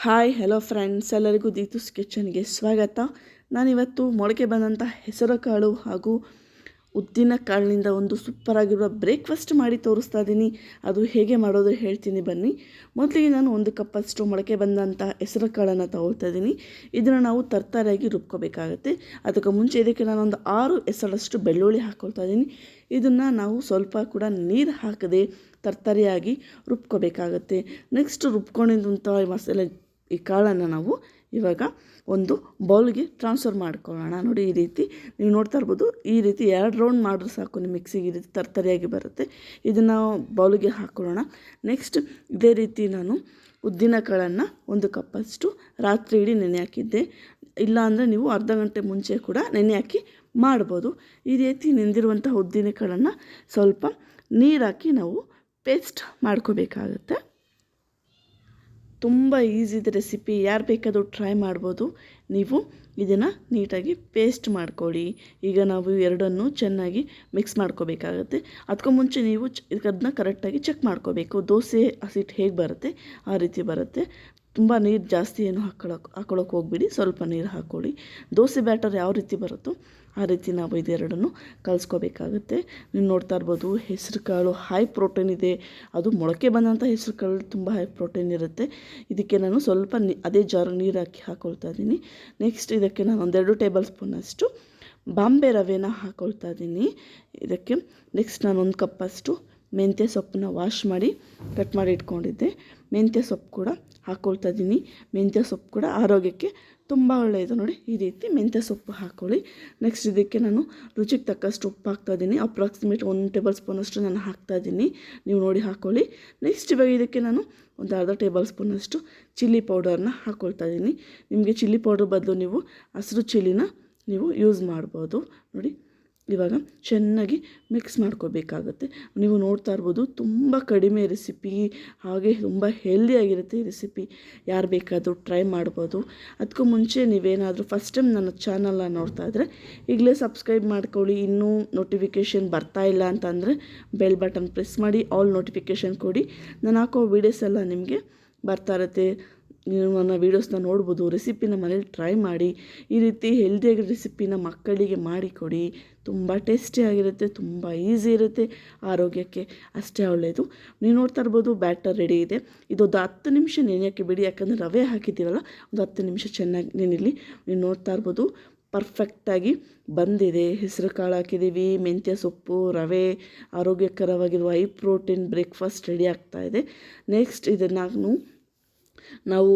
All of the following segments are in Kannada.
ಹಾಯ್ ಹಲೋ ಫ್ರೆಂಡ್ಸ್, ಎಲ್ಲರಿಗೂ ದೀತೂಸ್ ಕಿಚನ್ಗೆ ಸ್ವಾಗತ. ನಾನಿವತ್ತು ಮೊಳಕೆ ಬಂದಂಥ ಹೆಸರುಕಾಳು ಹಾಗೂ ಉದ್ದಿನ ಕಾಳಿನಿಂದ ಒಂದು ಸೂಪರಾಗಿರುವ ಬ್ರೇಕ್ಫಾಸ್ಟ್ ಮಾಡಿ ತೋರಿಸ್ತಾ ಇದ್ದೀನಿ. ಅದು ಹೇಗೆ ಮಾಡೋದು ಹೇಳ್ತೀನಿ ಬನ್ನಿ. ಮೊದಲಿಗೆ ನಾನು 1 ಕಪ್ಪಷ್ಟು ಮೊಳಕೆ ಬಂದಂಥ ಹೆಸರುಕಾಳನ್ನು ತಗೊಳ್ತಾ ಇದ್ದೀನಿ. ಇದನ್ನು ನಾವು ತರಕಾರಿಯಾಗಿ ರುಬ್ಕೋಬೇಕಾಗುತ್ತೆ. ಅದಕ್ಕೆ ಮುಂಚೆ ಇದಕ್ಕೆ ನಾನೊಂದು 6 ಎಸಳಷ್ಟು ಬೆಳ್ಳುಳ್ಳಿ ಹಾಕ್ಕೊಳ್ತಾ ಇದ್ದೀನಿ. ಇದನ್ನು ನಾವು ಸ್ವಲ್ಪ ಕೂಡ ನೀರು ಹಾಕದೆ ತರಕಾರಿಯಾಗಿ ರುಬ್ಕೋಬೇಕಾಗತ್ತೆ. ನೆಕ್ಸ್ಟ್ ರುಬ್ಕೊಂಡಿದ್ದಂಥ ಮಸಾಲೆ ಈ ಕಾಳನ್ನು ನಾವು ಇವಾಗ ಒಂದು ಬೌಲ್ಗೆ ಟ್ರಾನ್ಸ್ಫರ್ ಮಾಡ್ಕೊಳ್ಳೋಣ. ನೋಡಿ, ಈ ರೀತಿ ನೀವು ನೋಡ್ತಾ ಇರ್ಬೋದು. ಈ ರೀತಿ 2 ರೌಂಡ್ ಮಾಡಿದ್ರೆ ಸಾಕು, ನಿಮ್ಮ ಮಿಕ್ಸಿಗೆ ಈ ರೀತಿ ತರಕಾರಿಯಾಗಿ ಬರುತ್ತೆ. ಇದನ್ನು ಬೌಲ್ಗೆ ಹಾಕ್ಕೊಳ್ಳೋಣ. ನೆಕ್ಸ್ಟ್ ಇದೇ ರೀತಿ ನಾನು ಉದ್ದಿನ ಕಾಳನ್ನು 1 ಕಪ್ಪಷ್ಟು ರಾತ್ರಿ ಇಡೀ ನೆನೆ ಹಾಕಿದ್ದೆ. ಇಲ್ಲ ಅಂದರೆ ನೀವು ಅರ್ಧ ಗಂಟೆ ಮುಂಚೆ ಕೂಡ ನೆನೆ ಹಾಕಿ ಮಾಡ್ಬೋದು. ಈ ರೀತಿ ನೆಂದಿರುವಂಥ ಉದ್ದಿನ ಕಾಳನ್ನು ಸ್ವಲ್ಪ ನೀರು ಹಾಕಿ ನಾವು ಪೇಸ್ಟ್ ಮಾಡ್ಕೋಬೇಕಾಗತ್ತೆ. ತುಂಬ ಈಸಿ ಇದೆ ರೆಸಿಪಿ, ಯಾರು ಬೇಕಾದರೂ ಟ್ರೈ ಮಾಡ್ಬೋದು. ನೀವು ಇದನ್ನು ನೀಟಾಗಿ ಪೇಸ್ಟ್ ಮಾಡ್ಕೊಳ್ಳಿ. ಈಗ ನಾವು ಎರಡನ್ನು ಚೆನ್ನಾಗಿ ಮಿಕ್ಸ್ ಮಾಡ್ಕೋಬೇಕಾಗತ್ತೆ. ಅದಕ್ಕೂ ಮುಂಚೆ ನೀವು ಅದನ್ನ ಕರೆಕ್ಟಾಗಿ ಚೆಕ್ ಮಾಡ್ಕೋಬೇಕು. ದೋಸೆ ಹಸಿಟ್ಟು ಹೇಗೆ ಬರುತ್ತೆ ಆ ರೀತಿ ಬರುತ್ತೆ. ತುಂಬ ನೀರು ಜಾಸ್ತಿ ಏನು ಹಾಕೊಳ್ಳೋಕೆ ಹೋಗ್ಬಿಡಿ, ಸ್ವಲ್ಪ ನೀರು ಹಾಕ್ಕೊಳ್ಳಿ. ದೋಸೆ ಬ್ಯಾಟರ್ ಯಾವ ರೀತಿ ಬರುತ್ತೋ ಆ ರೀತಿ ನಾವು ಇದೆರಡನ್ನು ಕಲಿಸ್ಕೋಬೇಕಾಗುತ್ತೆ. ನೀವು ನೋಡ್ತಾ ಇರ್ಬೋದು, ಹೆಸರು ಕಾಳು ಹೈ ಪ್ರೋಟೀನ್ ಇದೆ. ಅದು ಮೊಳಕೆ ಬಂದಂಥ ಹೆಸರು ಕಾಳು ತುಂಬ ಹೈ ಪ್ರೋಟೀನ್ ಇರುತ್ತೆ. ಇದಕ್ಕೆ ನಾನು ಸ್ವಲ್ಪ ಅದೇ ಜಾರು ನೀರು ಹಾಕ್ಕೊಳ್ತಾ ಇದ್ದೀನಿ. ನೆಕ್ಸ್ಟ್ ಇದಕ್ಕೆ ನಾನು 2 ಟೇಬಲ್ ಸ್ಪೂನಷ್ಟು ಬಾಂಬೆ ರವೆನ ಹಾಕ್ಕೊಳ್ತಾ ಇದ್ದೀನಿ. ಇದಕ್ಕೆ ನೆಕ್ಸ್ಟ್ ನಾನು 1 ಕಪ್ಪಷ್ಟು ಮೆಂತ್ಯ ಸೊಪ್ಪನ್ನ ವಾಶ್ ಮಾಡಿ ಕಟ್ ಮಾಡಿ ಇಟ್ಕೊಂಡಿದ್ದೆ. ಮೆಂತ್ಯ ಸೊಪ್ಪು ಕೂಡ ಹಾಕ್ಕೊಳ್ತಾ ಇದ್ದೀನಿ. ಮೆಂತ್ಯ ಸೊಪ್ಪು ಕೂಡ ಆರೋಗ್ಯಕ್ಕೆ ತುಂಬ ಒಳ್ಳೆಯದು. ನೋಡಿ, ಈ ರೀತಿ ಮೆಂತ್ಯ ಸೊಪ್ಪು ಹಾಕ್ಕೊಳ್ಳಿ. ನೆಕ್ಸ್ಟ್ ಇದಕ್ಕೆ ನಾನು ರುಚಿಗೆ ತಕ್ಕಷ್ಟು ಉಪ್ಪು ಹಾಕ್ತಾಯಿದ್ದೀನಿ. ಅಪ್ರಾಕ್ಸಿಮೇಟ್ 1 ಟೇಬಲ್ ಸ್ಪೂನಷ್ಟು ನಾನು ಹಾಕ್ತಾಯಿದ್ದೀನಿ. ನೀವು ನೋಡಿ ಹಾಕ್ಕೊಳ್ಳಿ. ನೆಕ್ಸ್ಟ್ ಇವಾಗ ಇದಕ್ಕೆ ನಾನು ಒಂದು ಅರ್ಧ ಟೇಬಲ್ ಸ್ಪೂನಷ್ಟು ಚಿಲ್ಲಿ ಪೌಡರ್ನ ಹಾಕ್ಕೊಳ್ತಾ ಇದ್ದೀನಿ. ನಿಮಗೆ ಚಿಲ್ಲಿ ಪೌಡರ್ ಬದಲು ನೀವು ಹಸಿರು ಚಿಲ್ಲಿನ ನೀವು ಯೂಸ್ ಮಾಡ್ಬೋದು. ನೋಡಿ, ಇವಾಗ ಚೆನ್ನಾಗಿ ಮಿಕ್ಸ್ ಮಾಡ್ಕೋಬೇಕಾಗುತ್ತೆ. ನೀವು ನೋಡ್ತಾ ಇರ್ಬೋದು, ತುಂಬ ಕಡಿಮೆ ರೆಸಿಪಿ, ಹಾಗೆ ತುಂಬ ಹೆಲ್ದಿಯಾಗಿರುತ್ತೆ ಈ ರೆಸಿಪಿ. ಯಾರು ಬೇಕಾದರೂ ಟ್ರೈ ಮಾಡ್ಬೋದು. ಅದಕ್ಕೂ ಮುಂಚೆ ನೀವೇನಾದರೂ ಫಸ್ಟ್ ಟೈಮ್ ನನ್ನ ಚಾನಲ್ನ ನೋಡ್ತಾ ಇದ್ದರೆ ಈಗಲೇ ಸಬ್ಸ್ಕ್ರೈಬ್ ಮಾಡ್ಕೊಳ್ಳಿ. ಇನ್ನೂ ನೋಟಿಫಿಕೇಷನ್ ಬರ್ತಾ ಇಲ್ಲ ಅಂತಂದರೆ ಬೆಲ್ ಬಟನ್ ಪ್ರೆಸ್ ಮಾಡಿ ಆಲ್ ನೋಟಿಫಿಕೇಷನ್ ಕೊಡಿ. ನಾನು ಹಾಕೋ ವೀಡಿಯೋಸ್ ಎಲ್ಲ ನಿಮಗೆ ಬರ್ತಾ ಇರುತ್ತೆ. ನೀವು ನನ್ನ ವೀಡಿಯೋಸ್ನ ನೋಡ್ಬೋದು. ರೆಸಿಪಿನ ಮನೇಲಿ ಟ್ರೈ ಮಾಡಿ. ಈ ರೀತಿ ಹೆಲ್ದಿಯಾಗಿ ರೆಸಿಪಿನ ಮಕ್ಕಳಿಗೆ ಮಾಡಿಕೊಡಿ. ತುಂಬ ಟೇಸ್ಟಿಯಾಗಿರುತ್ತೆ, ತುಂಬ ಈಸಿ ಇರುತ್ತೆ, ಆರೋಗ್ಯಕ್ಕೆ ಅಷ್ಟೇ ಒಳ್ಳೆಯದು. ನೀವು ನೋಡ್ತಾ ಇರ್ಬೋದು, ಬ್ಯಾಟರ್ ರೆಡಿ ಇದೆ. ಇದೊಂದು 10 ನಿಮಿಷ ನೆನೆಯೋಕ್ಕೆ ಬಿಡಿ, ಯಾಕಂದರೆ ರವೆ ಹಾಕಿದ್ದೀವಲ್ಲ, ಒಂದು 10 ನಿಮಿಷ ಚೆನ್ನಾಗಿ ನೆನೆಯಲಿ. ನೀವು ನೋಡ್ತಾ ಇರ್ಬೋದು, ಪರ್ಫೆಕ್ಟಾಗಿ ಬಂದಿದೆ. ಹೆಸರು ಕಾಳು ಹಾಕಿದ್ದೀವಿ, ಮೆಂತ್ಯ ಸೊಪ್ಪು, ರವೆ, ಆರೋಗ್ಯಕರವಾಗಿರುವ ಹೈ ಪ್ರೋಟೀನ್ ಬ್ರೇಕ್ಫಾಸ್ಟ್ ರೆಡಿ ಆಗ್ತಾಯಿದೆ. ನೆಕ್ಸ್ಟ್ ಇದನ್ನು ನಾವು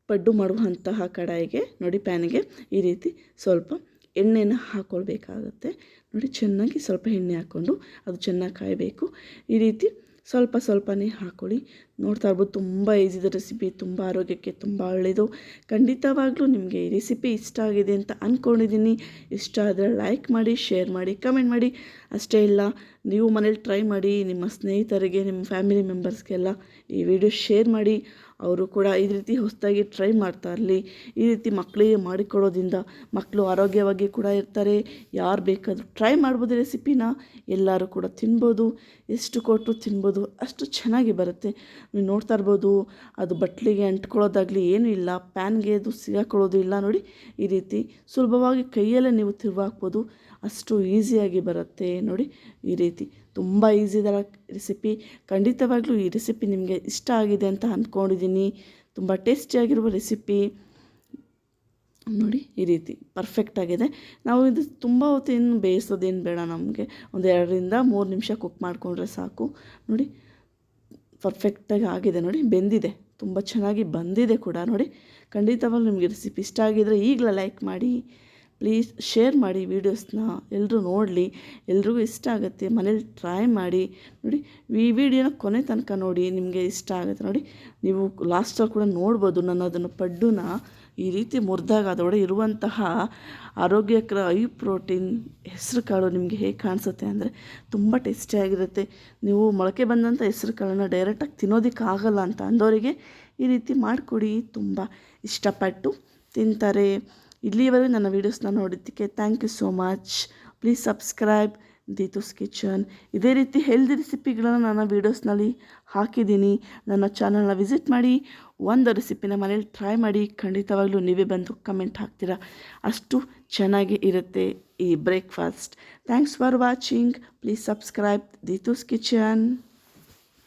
ಪಡ್ಡು ಮಾಡುವಂತಹ ಕಡಾಯಿಗೆ ನೋಡಿ, ಪ್ಯಾನಿಗೆ ಈ ರೀತಿ ಸ್ವಲ್ಪ ಎಣ್ಣೆನ ಹಾಕ್ಕೊಳ್ಬೇಕಾಗತ್ತೆ. ನೋಡಿ, ಚೆನ್ನಾಗಿ ಸ್ವಲ್ಪ ಎಣ್ಣೆ ಹಾಕ್ಕೊಂಡು ಅದು ಚೆನ್ನಾಗಿ ಕಾಯಬೇಕು. ಈ ರೀತಿ ಸ್ವಲ್ಪ ಸ್ವಲ್ಪನೇ ಹಾಕ್ಕೊಳ್ಳಿ. ನೋಡ್ತಾ ಇರ್ಬೋದು, ತುಂಬ ಈಸಿ ಇದೆ ರೆಸಿಪಿ, ತುಂಬ ಆರೋಗ್ಯಕ್ಕೆ ತುಂಬ ಒಳ್ಳೆಯದು. ಖಂಡಿತವಾಗ್ಲೂ ನಿಮಗೆ ಈ ರೆಸಿಪಿ ಇಷ್ಟ ಆಗಿದೆ ಅಂತ ಅಂದ್ಕೊಂಡಿದ್ದೀನಿ. ಇಷ್ಟ ಆದರೆ ಲೈಕ್ ಮಾಡಿ, ಶೇರ್ ಮಾಡಿ, ಕಮೆಂಟ್ ಮಾಡಿ. ಅಷ್ಟೇ ಇಲ್ಲ, ನೀವು ಮನೇಲಿ ಟ್ರೈ ಮಾಡಿ. ನಿಮ್ಮ ಸ್ನೇಹಿತರಿಗೆ, ನಿಮ್ಮ ಫ್ಯಾಮಿಲಿ ಮೆಂಬರ್ಸ್ಗೆಲ್ಲ ಈ ವಿಡಿಯೋ ಶೇರ್ ಮಾಡಿ. ಅವರು ಕೂಡ ಈ ರೀತಿ ಹೊಸದಾಗಿ ಟ್ರೈ ಮಾಡ್ತಾ ಇರಲಿ. ಈ ರೀತಿ ಮಕ್ಕಳಿಗೆ ಮಾಡಿಕೊಡೋದ್ರಿಂದ ಮಕ್ಕಳು ಆರೋಗ್ಯವಾಗಿ ಕೂಡ ಇರ್ತಾರೆ. ಯಾರು ಬೇಕಾದರೂ ಟ್ರೈ ಮಾಡ್ಬೋದು ರೆಸಿಪಿನ. ಎಲ್ಲರೂ ಕೂಡ ತಿನ್ಬೋದು, ಎಷ್ಟು ಕೊಟ್ಟರು ತಿನ್ಬೋದು, ಅಷ್ಟು ಚೆನ್ನಾಗಿ ಬರುತ್ತೆ. ನೀವು ನೋಡ್ತಾ ಇರ್ಬೋದು, ಅದು ಬಟ್ಲಿಗೆ ಅಂಟ್ಕೊಳ್ಳೋದಾಗಲಿ ಏನೂ ಇಲ್ಲ, ಪ್ಯಾನ್ಗೆ ಅದು ಸಿಗಾಕೊಳ್ಳೋದು ಇಲ್ಲ. ನೋಡಿ, ಈ ರೀತಿ ಸುಲಭವಾಗಿ ಕೈಯಲ್ಲೇ ನೀವು ತಿರುವಾಕ್ಬೋದು, ಅಷ್ಟು ಈಸಿಯಾಗಿ ಬರುತ್ತೆ. ನೋಡಿ, ಈ ರೀತಿ ತುಂಬ ಈಸಿ ಇದೆ ರೆಸಿಪಿ. ಖಂಡಿತವಾಗ್ಲೂ ಈ ರೆಸಿಪಿ ನಿಮಗೆ ಇಷ್ಟ ಆಗಿದೆ ಅಂತ ಅಂದ್ಕೊಂಡಿದ್ದೀನಿ. ತುಂಬ ಟೇಸ್ಟಿಯಾಗಿರುವ ರೆಸಿಪಿ. ನೋಡಿ, ಈ ರೀತಿ ಪರ್ಫೆಕ್ಟಾಗಿದೆ. ನಾವು ಇದು ತುಂಬ ಹೊತ್ತೇನು ಬೇಯಿಸೋದೇನು ಬೇಡ. ನಮಗೆ ಒಂದು 2 ರಿಂದ 3 ನಿಮಿಷ ಕುಕ್ ಮಾಡಿಕೊಂಡ್ರೆ ಸಾಕು. ನೋಡಿ, ಪರ್ಫೆಕ್ಟಾಗಿ ಆಗಿದೆ. ನೋಡಿ, ಬೆಂದಿದೆ, ತುಂಬ ಚೆನ್ನಾಗಿ ಬಂದಿದೆ ಕೂಡ. ನೋಡಿ, ಖಂಡಿತವಾಗ್ಲೂ ನಿಮಗೆ ರೆಸಿಪಿ ಇಷ್ಟ ಆಗಿದರೆ ಈಗಲೇ ಲೈಕ್ ಮಾಡಿ, ಪ್ಲೀಸ್ ಶೇರ್ ಮಾಡಿ. ವೀಡಿಯೋಸ್ನ ಎಲ್ಲರೂ ನೋಡಲಿ, ಎಲ್ರಿಗೂ ಇಷ್ಟ ಆಗುತ್ತೆ. ಮನೇಲಿ ಟ್ರೈ ಮಾಡಿ. ನೋಡಿ, ಈ ವಿಡಿಯೋನ ಕೊನೆ ತನಕ ನೋಡಿ, ನಿಮಗೆ ಇಷ್ಟ ಆಗುತ್ತೆ. ನೋಡಿ, ನೀವು ಲಾಸ್ಟಲ್ಲಿ ಕೂಡ ನೋಡ್ಬೋದು, ನಾನು ಅದನ್ನು ಪಡ್ಡುನ ಈ ರೀತಿ ಮುರಿದಾಗ ಅದರೊಳಗೆ ಇರುವಂತಹ ಆರೋಗ್ಯಕರ ಹೈ ಪ್ರೋಟೀನ್ ಹೆಸರು ಕಾಳು ನಿಮಗೆ ಹೇಗೆ ಕಾಣಿಸುತ್ತೆ ಅಂದರೆ ತುಂಬ ಟೇಸ್ಟಿಯಾಗಿರುತ್ತೆ. ನೀವು ಮೊಳಕೆ ಬಂದಂಥ ಹೆಸರು ಕಾಳನ್ನು ಡೈರೆಕ್ಟಾಗಿ ತಿನ್ನೋದಕ್ಕಾಗಲ್ಲ ಅಂತ ಅಂದವರಿಗೆ ಈ ರೀತಿ ಮಾಡಿಕೊಡಿ, ತುಂಬ ಇಷ್ಟಪಟ್ಟು ತಿಂತಾರೆ. ಇಲ್ಲಿವರೆಗೂ ನನ್ನ ವೀಡಿಯೋಸ್ನ ನೋಡಿದ್ದಕ್ಕೆ thank you so much. Please subscribe Deethu's kitchen. ಇದೇ ರೀತಿ ಹೆಲ್ದಿ ರೆಸಿಪಿಗಳನ್ನು ನನ್ನ ವೀಡಿಯೋಸ್ನಲ್ಲಿ ಹಾಕಿದ್ದೀನಿ. ನನ್ನ ಚಾನಲ್ನ ವಿಸಿಟ್ ಮಾಡಿ. ಒಂದು ರೆಸಿಪಿನ ಮನೇಲಿ ಟ್ರೈ ಮಾಡಿ, ಖಂಡಿತವಾಗ್ಲೂ ನೀವೇ ಬಂದು ಕಮೆಂಟ್ ಹಾಕ್ತೀರಾ, ಅಷ್ಟು ಚೆನ್ನಾಗಿ ಇರುತ್ತೆ ಈ breakfast. Thanks for watching. Please subscribe Deethu's kitchen.